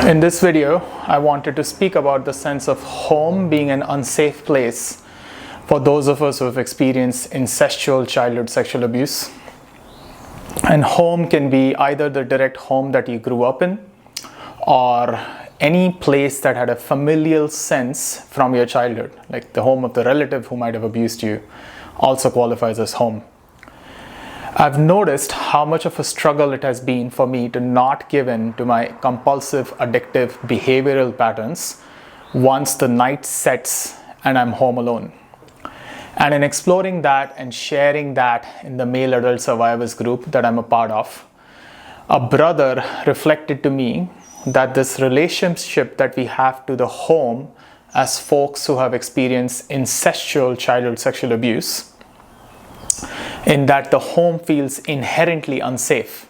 In this video, I wanted to speak about the sense of home being an unsafe place for those of us who have experienced incestual childhood sexual abuse. And home can be either the direct home that you grew up in, or any place that had a familial sense from your childhood, like the home of the relative who might have abused you, also qualifies as home. I've noticed how much of a struggle it has been for me to not give in to my compulsive, addictive behavioral patterns once the night sets and I'm home alone. And in exploring that and sharing that in the male adult survivors group that I'm a part of, a brother reflected to me that this relationship that we have to the home as folks who have experienced incestual childhood sexual abuse, in that the home feels inherently unsafe.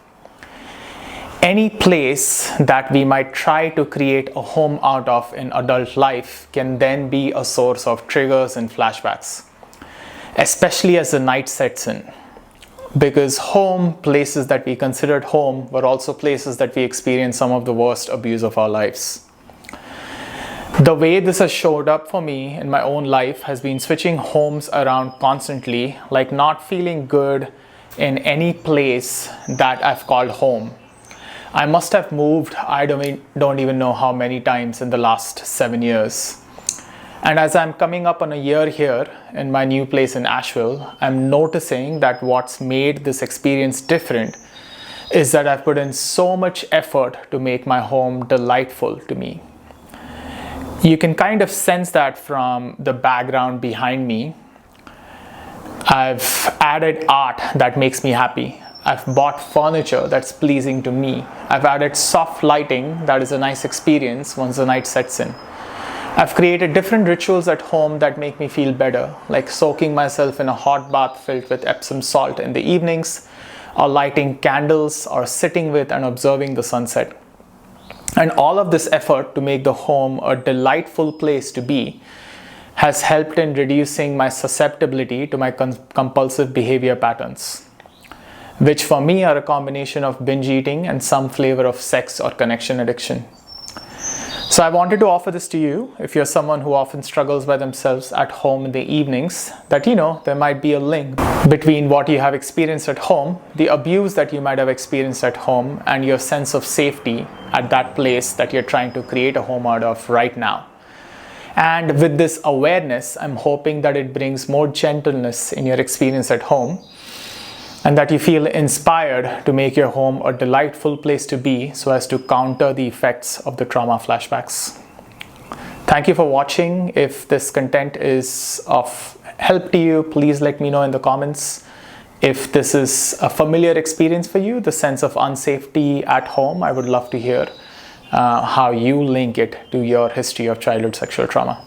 Any place that we might try to create a home out of in adult life can then be a source of triggers and flashbacks, especially as the night sets in. Because home, places that we considered home, were also places that we experienced some of the worst abuse of our lives. The way this has showed up for me in my own life has been switching homes around constantly, like not feeling good in any place that I've called home. I must have moved, I don't even know how many times in the last 7 years. And as I'm coming up on a year here in my new place in Asheville, I'm noticing that what's made this experience different is that I've put in so much effort to make my home delightful to me. You can kind of sense that from the background behind me. I've added art that makes me happy. I've bought furniture that's pleasing to me. I've added soft lighting that is a nice experience once the night sets in. I've created different rituals at home that make me feel better, like soaking myself in a hot bath filled with Epsom salt in the evenings, or lighting candles, or sitting with and observing the sunset. And all of this effort to make the home a delightful place to be has helped in reducing my susceptibility to my compulsive behavior patterns, which for me are a combination of binge eating and some flavor of sex or connection addiction. So I wanted to offer this to you if you're someone who often struggles by themselves at home in the evenings, that there might be a link between what you have experienced at home, the abuse that you might have experienced at home, and your sense of safety at that place that you're trying to create a home out of right now. And with this awareness, I'm hoping that it brings more gentleness in your experience at home, and that you feel inspired to make your home a delightful place to be so as to counter the effects of the trauma flashbacks. Thank you for watching. If this content is of help to you, please let me know in the comments. If this is a familiar experience for you, the sense of unsafety at home, I would love to hear how you link it to your history of childhood sexual trauma.